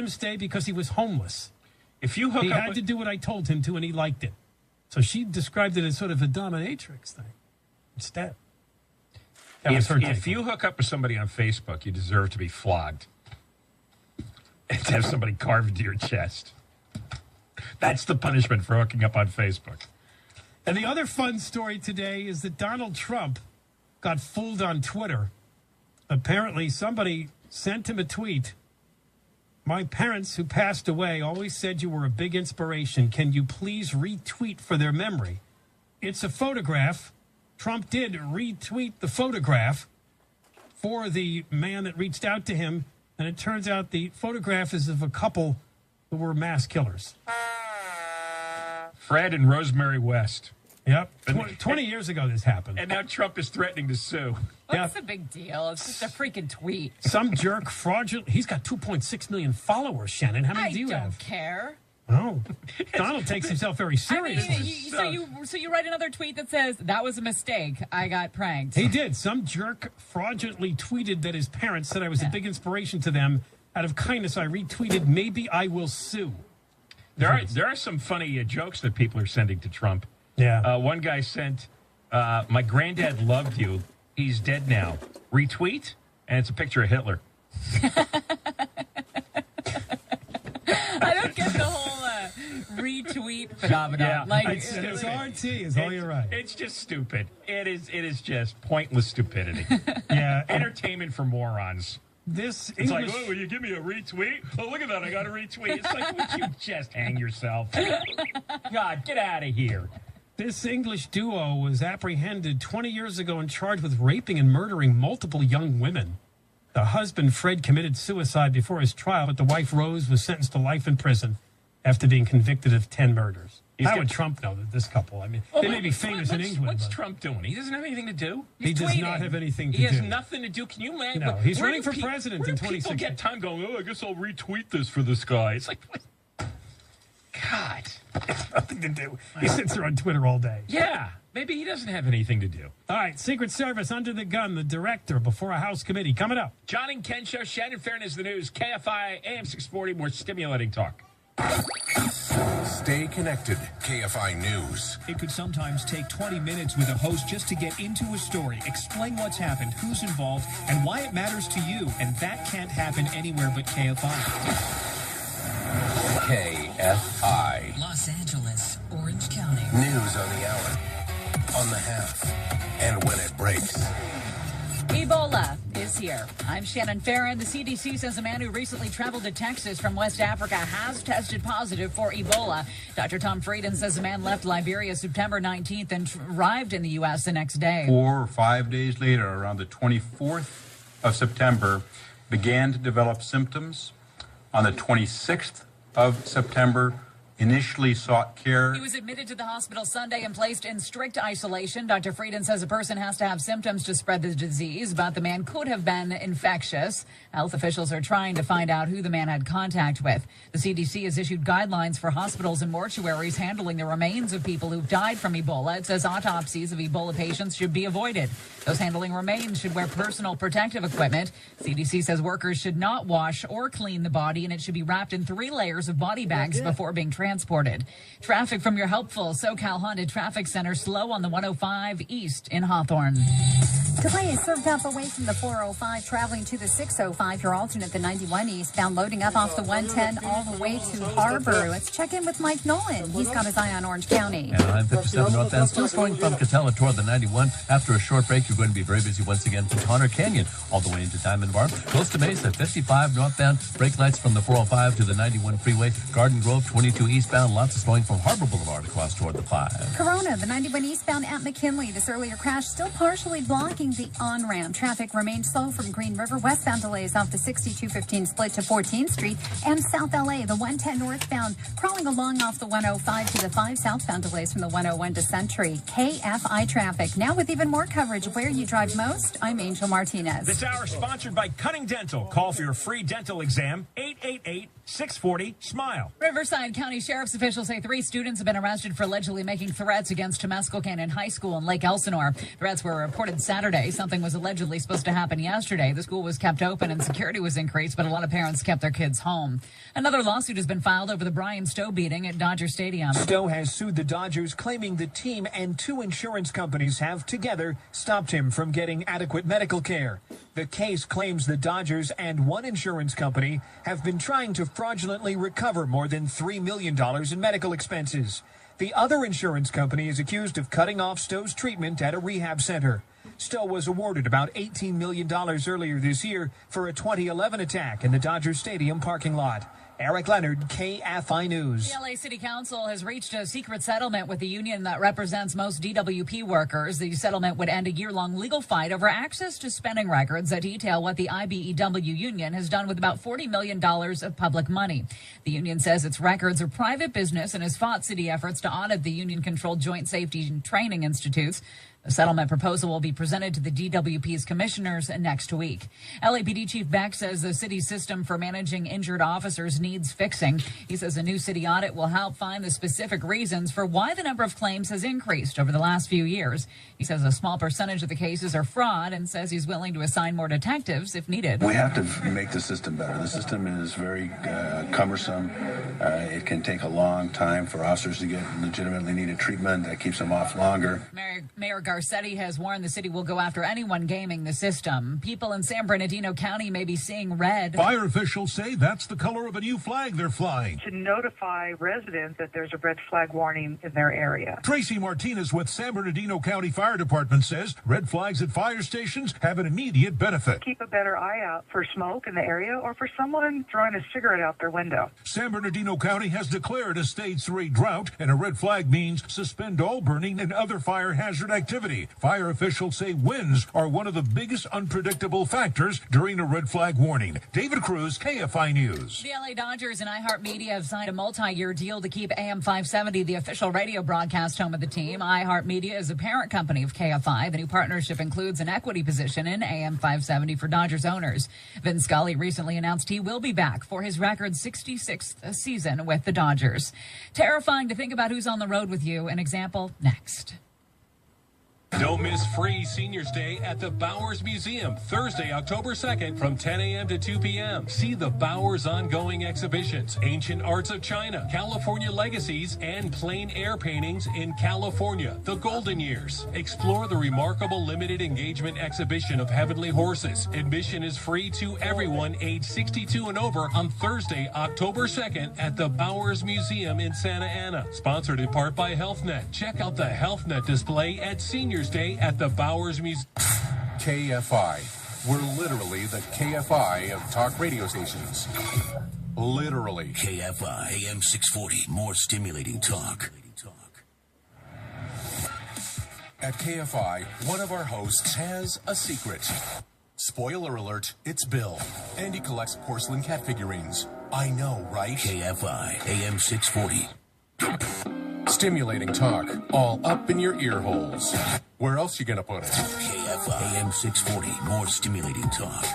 him stay because he was homeless. If you hook he up had to do what I told him to, and he liked it. So she described it as sort of a dominatrix thing instead. If you hook up with somebody on Facebook, you deserve to be flogged. And to have somebody carved into your chest. That's the punishment for hooking up on Facebook. And the other fun story today is that Donald Trump got fooled on Twitter. Apparently, somebody sent him a tweet. My parents who passed away always said you were a big inspiration. Can you please retweet for their memory? It's a photograph. Trump did retweet the photograph for the man that reached out to him. And it turns out the photograph is of a couple who were mass killers. Fred and Rosemary West. Yep. 20 years ago this happened. And now Trump is threatening to sue. What's the big deal? It's just a freaking tweet. Some jerk fraudulent. He's got 2.6 million followers, Shannon. How many do you have? I don't care. Oh. Donald takes himself very seriously. I mean, so you write another tweet that says, that was a mistake. I got pranked. He did. Some jerk fraudulently tweeted that his parents said I was a big inspiration to them. Out of kindness, I retweeted, maybe I will sue. There are some funny jokes that people are sending to Trump. Yeah. One guy sent, my granddad loved you. He's dead now. Retweet, and it's a picture of Hitler. I don't get the whole retweet phenomenon. Yeah, like it's RT is all you're right. It's just stupid. It is just pointless stupidity. Yeah. Entertainment for morons. It's like, oh, will you give me a retweet? Oh, look at that. I got a retweet. It's like, would you just hang yourself? God, get out of here. This English duo was apprehended 20 years ago and charged with raping and murdering multiple young women. The husband, Fred, committed suicide before his trial, but the wife, Rose, was sentenced to life in prison after being convicted of 10 murders. How would Trump know that this couple? I mean, they may be famous in England. What's Trump doing? He doesn't have anything to do. He does not have anything to do. He has nothing to do. Can you imagine? No, he's running for president in 2016. People get time going, oh, I guess I'll retweet this for this guy. It's like, what? God. It's nothing to do. He sits there on Twitter all day. Yeah. Maybe he doesn't have anything to do. All right, Secret Service under the gun, the director before a House committee. Coming up. John and Ken Show, Shannon Fairness, the news, KFI, AM 640, more stimulating talk. Stay connected. KFI News. It could sometimes take 20 minutes with a host just to get into a story, explain what's happened, who's involved, and why it matters to you. And that can't happen anywhere but KFI. KFI. Los Angeles, Orange County. News on the hour, on the half, and when it breaks. Ebola is here. I'm Shannon Farron. The CDC says a man who recently traveled to Texas from West Africa has tested positive for Ebola. Dr. Tom Frieden says the man left Liberia September 19th and arrived in the U.S. the next day. 4 or 5 days later, around the 24th of September, began to develop symptoms. On the 26th of September, initially sought care. He was admitted to the hospital Sunday and placed in strict isolation. Dr. Frieden says a person has to have symptoms to spread the disease, but the man could have been infectious. Health officials are trying to find out who the man had contact with. The CDC has issued guidelines for hospitals and mortuaries handling the remains of people who've died from Ebola. It says autopsies of Ebola patients should be avoided. Those handling remains should wear personal protective equipment. CDC says workers should not wash or clean the body, and it should be wrapped in 3 layers of body bags before being transported. Traffic from your helpful SoCal Honda Traffic Center, slow on the 105 East in Hawthorne. Delay is served up away from the 405, traveling to the 605. Your alternate, the 91 eastbound, loading up off the 110 all the way to Harbor. Let's check in with Mike Nolan. He's got his eye on Orange County. And I'm 57 northbound, still slowing from Catella toward the 91. After a short break, you're going to be very busy once again from Tonner Canyon all the way into Diamond Bar. Close to Mesa, 55 northbound, brake lights from the 405 to the 91 freeway. Garden Grove, 22 eastbound, lots of slowing from Harbor Boulevard across toward the 5. Corona, the 91 eastbound at McKinley. This earlier crash still partially blocking the on-ramp. Traffic remains slow from Green River. Westbound delays off the 6215 split to 14th Street. And South LA, the 110 northbound, crawling along off the 105 to the 5 southbound delays from the 101 to Century. KFI traffic. Now with even more coverage where you drive most, I'm Angel Martinez. This hour sponsored by Cutting Dental. Call for your free dental exam, 888 640, smile. Riverside County Sheriff's officials say 3 students have been arrested for allegedly making threats against Temescal Canyon High School in Lake Elsinore. Threats were reported Saturday. Something was allegedly supposed to happen yesterday. The school was kept open and security was increased, but a lot of parents kept their kids home. Another lawsuit has been filed over the Brian Stowe beating at Dodger Stadium. Stowe has sued the Dodgers, claiming the team and 2 insurance companies have together stopped him from getting adequate medical care. The case claims the Dodgers and 1 insurance company have been trying to fraudulently recover more than $3 million in medical expenses. The other insurance company is accused of cutting off Stowe's treatment at a rehab center. Stowe was awarded about $18 million earlier this year for a 2011 attack in the Dodger Stadium parking lot. Eric Leonard, KFI News. The LA City Council has reached a secret settlement with the union that represents most DWP workers. The settlement would end a year-long legal fight over access to spending records that detail what the IBEW union has done with about $40 million of public money. The union says its records are private business and has fought city efforts to audit the union-controlled Joint Safety and Training Institutes. The settlement proposal will be presented to the DWP's commissioners next week. LAPD Chief Beck says the city's system for managing injured officers needs fixing. He says a new city audit will help find the specific reasons for why the number of claims has increased over the last few years. He says a small percentage of the cases are fraud and says he's willing to assign more detectives if needed. We have to make the system better. The system is very cumbersome. It can take a long time for officers to get legitimately needed treatment. That keeps them off longer. Mayor Garcetti has warned the city will go after anyone gaming the system. People in San Bernardino County may be seeing red. Fire officials say that's the color of a new flag they're flying. To notify residents that there's a red flag warning in their area. Tracy Martinez with San Bernardino County Fire Department says red flags at fire stations have an immediate benefit. Keep a better eye out for smoke in the area or for someone throwing a cigarette out their window. San Bernardino County has declared a stage 3 drought, and a red flag means suspend all burning and other fire hazard activity. Fire officials say winds are one of the biggest unpredictable factors during a red flag warning. David Cruz, KFI News. The LA Dodgers and iHeartMedia have signed a multi-year deal to keep AM 570 the official radio broadcast home of the team. iHeartMedia is a parent company of KFI. The new partnership includes an equity position in AM 570 for Dodgers owners. Vin Scully recently announced he will be back for his record 66th season with the Dodgers. Terrifying to think about who's on the road with you. An example next. Don't miss free Seniors Day at the Bowers Museum, Thursday, October 2nd from 10 a.m. to 2 p.m. See the Bowers ongoing exhibitions, Ancient Arts of China, California Legacies, and Plein Air Paintings in California, the Golden Years. Explore the remarkable limited engagement exhibition of Heavenly Horses. Admission is free to everyone age 62 and over on Thursday, October 2nd at the Bowers Museum in Santa Ana. Sponsored in part by HealthNet. Check out the HealthNet display at Seniors Day at the Bowers Museum. KFI. We're literally the KFI of talk radio stations. Literally. KFI AM 640. More stimulating talk. At KFI, one of our hosts has a secret. Spoiler alert, it's Bill. And he collects porcelain cat figurines. I know, right? KFI AM 640. Stimulating talk, all up in your ear holes. Where else you gonna put it? KFI AM 640, more stimulating talk.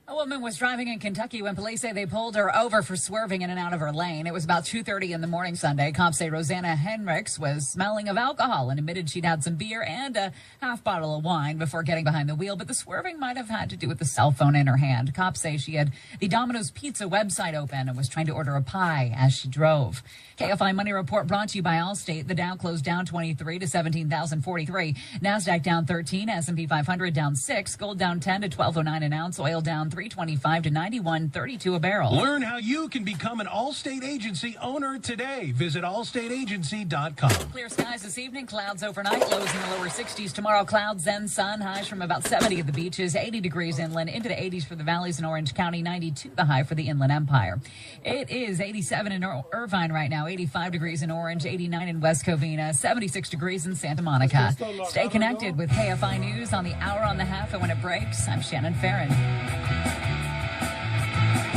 A woman was driving in Kentucky when police say they pulled her over for swerving in and out of her lane. It was about 2:30 in the morning Sunday. Cops say Rosanna Henricks was smelling of alcohol and admitted she'd had some beer and a half bottle of wine before getting behind the wheel, but the swerving might have had to do with the cell phone in her hand. Cops say she had the Domino's Pizza website open and was trying to order a pie as she drove. KFI Money Report brought to you by Allstate. The Dow closed down 23 to 17,043. NASDAQ down 13, S&P 500 down 6, gold down 10 to 12.09 an ounce, oil down 325 to 91.32 a barrel. Learn how you can become an Allstate agency owner today. Visit allstateagency.com. Clear skies this evening, clouds overnight, lows in the lower 60s. Tomorrow, clouds, then sun, highs from about 70 at the beaches, 80 degrees inland, into the 80s for the valleys in Orange County, 92 the high for the Inland Empire. It is 87 in Irvine right now, 85 degrees in Orange, 89 in West Covina, 76 degrees in Santa Monica. Stay connected with KFI News on the hour on the half, and when it breaks, I'm Shannon Farron.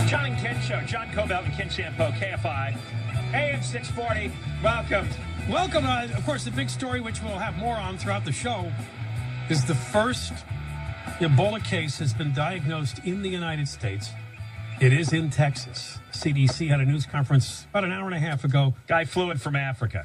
John and Ken Show. John Cobell and Ken Sampo, KFI, AM 640. Welcome. Welcome. Of course, the big story, which we'll have more on throughout the show, is the first The Ebola case has been diagnosed in the United States. It is in Texas. CDC had a news conference about an hour and a half ago. Guy flew in from Africa.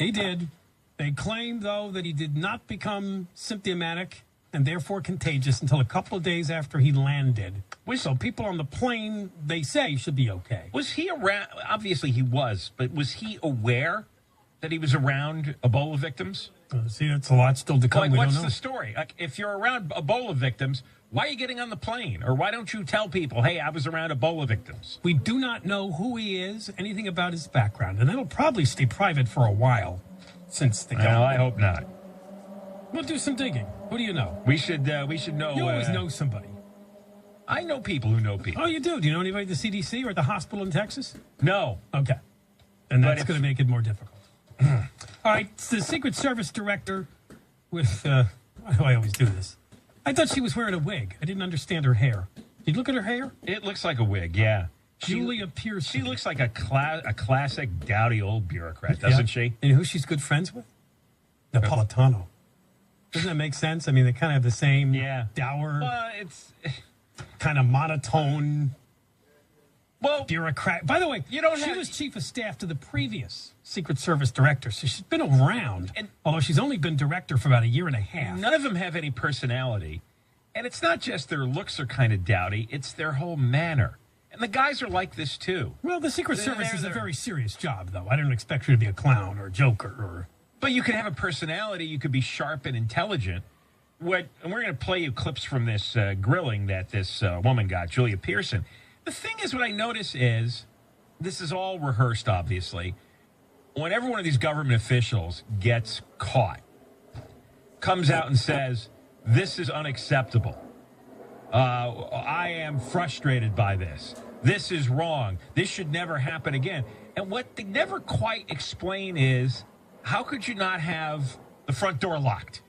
He did. They claim, though, that he did not become symptomatic and therefore contagious until a couple of days after he landed. So people on the plane, they say, should be okay. Was he around? Obviously he was, but was he aware that he was around Ebola victims? See, that's a lot still to come. Like, we what's don't know. the story? Like, if you're around Ebola victims, why are you getting on the plane? Or why don't you tell people, hey, I was around Ebola victims? We do not know who he is, anything about his background, and it'll probably stay private for a while since the Well, I hope not. We'll do some digging. Who do you know? We should know. You always know somebody. I know people who know people. Oh, you do? Do you know anybody at the CDC or at the hospital in Texas? No. Okay. And that's going to make it more difficult. All right, it's the Secret Service director with, why do I always do this? I thought she was wearing a wig. I didn't understand her hair. Did you look at her hair? It looks like a wig, yeah. Julia Pearson. She looks like a classic dowdy old bureaucrat, doesn't she? And who she's good friends with? Napolitano. Doesn't that make sense? I mean, they kind of have the same dour, it's kind of monotone bureaucrat. By the way, she was chief of staff to the previous Secret Service director, so she's been around, although she's only been director for about a year and a half. None of them have any personality. And it's not just their looks are kind of dowdy, it's their whole manner. And the guys are like this, too. Well, the Secret Service is a very serious job, though. I don't expect you to be a clown or a joker or... But you can have a personality. You could be sharp and intelligent. And we're going to play you clips from this grilling that this woman got, Julia Pearson. The thing is, what I notice is, this is all rehearsed, obviously. Whenever one of these government officials gets caught, comes out and says, this is unacceptable. I am frustrated by this. This is wrong. This should never happen again. And what they never quite explain is, how could you not have the front door locked?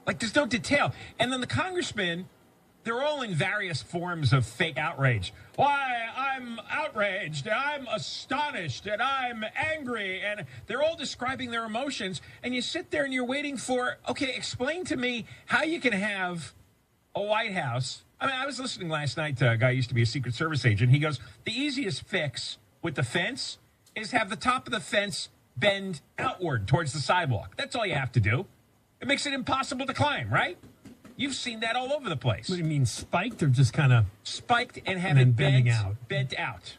Like, there's no detail. And then the congressmen, they're all in various forms of fake outrage. Why, I'm outraged, and I'm astonished, and I'm angry, and they're all describing their emotions. And you sit there and you're waiting for, okay, explain to me how you can have a White House. I mean, I was listening last night to a guy who used to be a Secret Service agent. He goes, the easiest fix with the fence is have the top of the fence bend outward towards the sidewalk. That's all you have to do. It makes it impossible to climb, right? You've seen that all over the place. What do you mean, spiked or just kind of... Spiked and have it bent out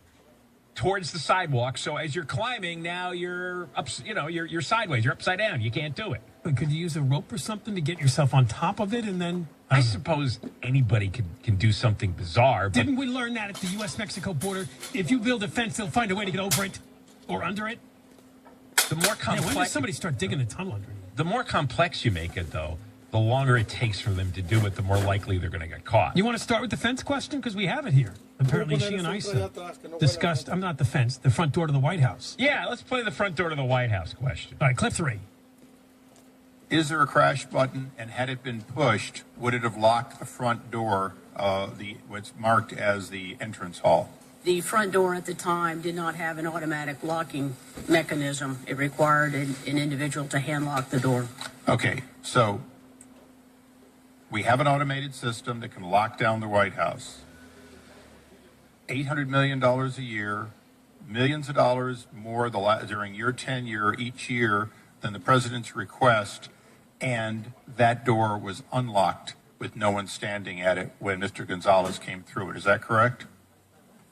towards the sidewalk. So as you're climbing, now you're up, you're sideways. You're upside down. You can't do it. But could you use a rope or something to get yourself on top of it and then... I suppose anybody can do something bizarre. But didn't we learn that at the U.S.-Mexico border? If you build a fence, they'll find a way to get over it or under it. The more complex... when does somebody start digging a tunnel under it? The more complex you make it, though, the longer it takes for them to do it, the more likely they're going to get caught. You want to start with the fence question? Because we have it here. Apparently she and Isa discussed, I'm not the fence, the front door to the White House. Yeah, let's play the front door to the White House question. All right, clip 3. Is there a crash button, and had it been pushed, would it have locked the front door, what's marked as the entrance hall? The front door at the time did not have an automatic locking mechanism. It required an individual to hand lock the door. Okay, so we have an automated system that can lock down the White House. $800 million a year, millions of dollars more during your tenure each year than the president's request, and that door was unlocked with no one standing at it when Mr. Gonzalez came through it. Is that correct?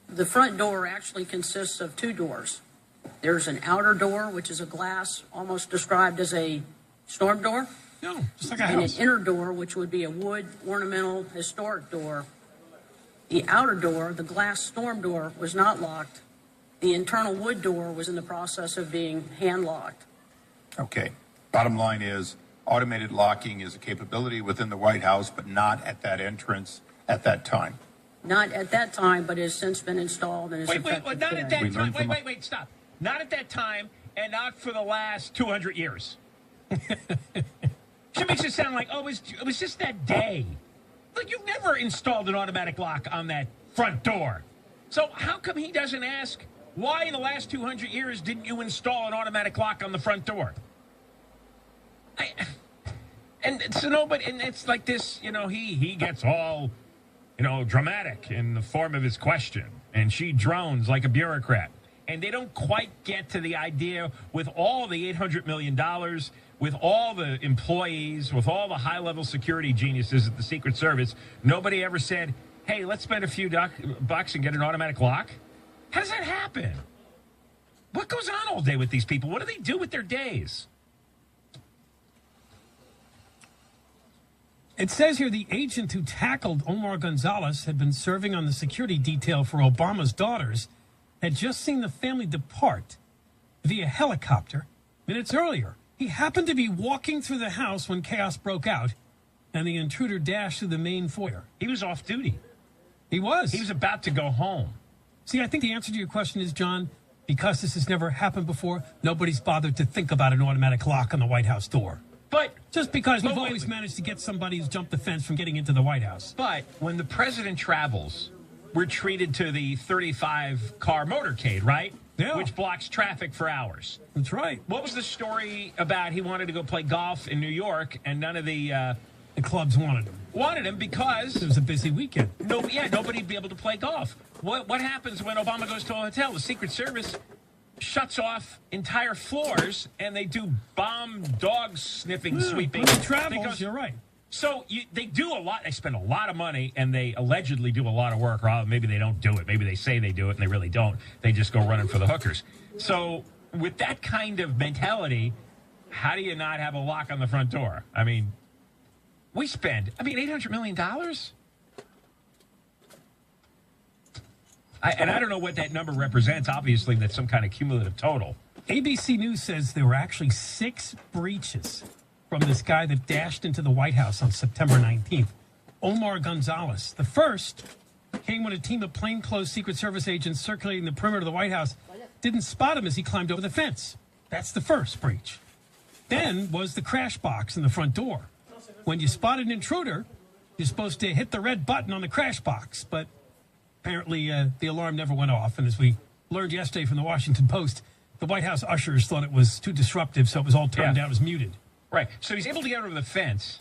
The front door actually consists of 2 doors. There's an outer door, which is a glass, almost described as a storm door. No, just like a and house. An inner door, which would be a wood, ornamental, historic door. The outer door, the glass storm door, was not locked. The internal wood door was in the process of being hand locked. Okay. Bottom line is, automated locking is a capability within the White House, but not at that entrance at that time. Not at that time, but has since been installed and is effective not today. at that time. Wait, stop. Not at that time, and not for the last 200 years. She makes it sound like, it was just that day. Look, you've never installed an automatic lock on that front door. So how come he doesn't ask, why in the last 200 years didn't you install an automatic lock on the front door? And so nobody, and it's like this, he gets all, dramatic in the form of his question. And she drones like a bureaucrat. And they don't quite get to the idea with all the $800 million, with all the employees, with all the high-level security geniuses at the Secret Service. Nobody ever said, hey, let's spend a few bucks and get an automatic lock. How does that happen? What goes on all day with these people? What do they do with their days? It says here the agent who tackled Omar Gonzalez had been serving on the security detail for Obama's daughters, had just seen the family depart via helicopter minutes earlier. He happened to be walking through the house when chaos broke out, and the intruder dashed through the main foyer. He was off duty. He was. He was about to go home. See, I think the answer to your question is, John, because this has never happened before, nobody's bothered to think about an automatic lock on the White House door. But just because we've always managed to get somebody who's jumped the fence from getting into the White House. But when the president travels, we're treated to the 35-car motorcade, right? Yeah. Which blocks traffic for hours. That's right. What was the story about he wanted to go play golf in New York and none of the clubs wanted him? Wanted him because it was a busy weekend. Nobody'd be able to play golf. What happens when Obama goes to a hotel? The Secret Service shuts off entire floors and they do bomb dog sniffing, sweeping. When he travels, you're right. So they do a lot. They spend a lot of money, and they allegedly do a lot of work. Or maybe they don't do it. Maybe they say they do it, and they really don't. They just go running for the hookers. So with that kind of mentality, how do you not have a lock on the front door? I mean, we spend, $800 million? And I don't know what that number represents. Obviously, that's some kind of cumulative total. ABC News says there were actually 6 breaches from this guy that dashed into the White House on September 19th. Omar Gonzalez. The first came when a team of plainclothes Secret Service agents circulating the perimeter of the White House didn't spot him as he climbed over the fence. That's the first breach. Then was the crash box in the front door. When you spot an intruder, you're supposed to hit the red button on the crash box, but apparently the alarm never went off. And as we learned yesterday from the Washington Post, the White House ushers thought it was too disruptive, so it was all turned down, it was muted. Right. So he's able to get over the fence.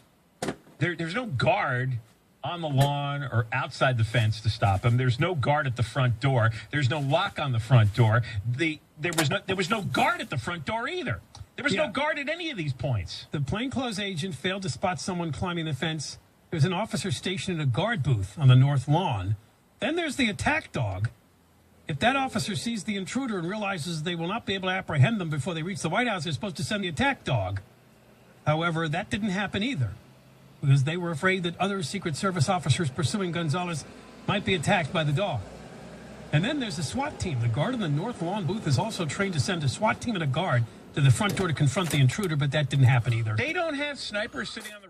There's no guard on the lawn or outside the fence to stop him. There's no guard at the front door. There's no lock on the front door. There was no guard at the front door either. There was no guard at any of these points. The plainclothes agent failed to spot someone climbing the fence. There was an officer stationed in a guard booth on the north lawn. Then there's the attack dog. If that officer sees the intruder and realizes they will not be able to apprehend them before they reach the White House, they're supposed to send the attack dog. However, that didn't happen either, because they were afraid that other Secret Service officers pursuing Gonzalez might be attacked by the dog. And then there's the SWAT team. The guard in the North Lawn booth is also trained to send a SWAT team and a guard to the front door to confront the intruder, but that didn't happen either. They don't have snipers sitting on the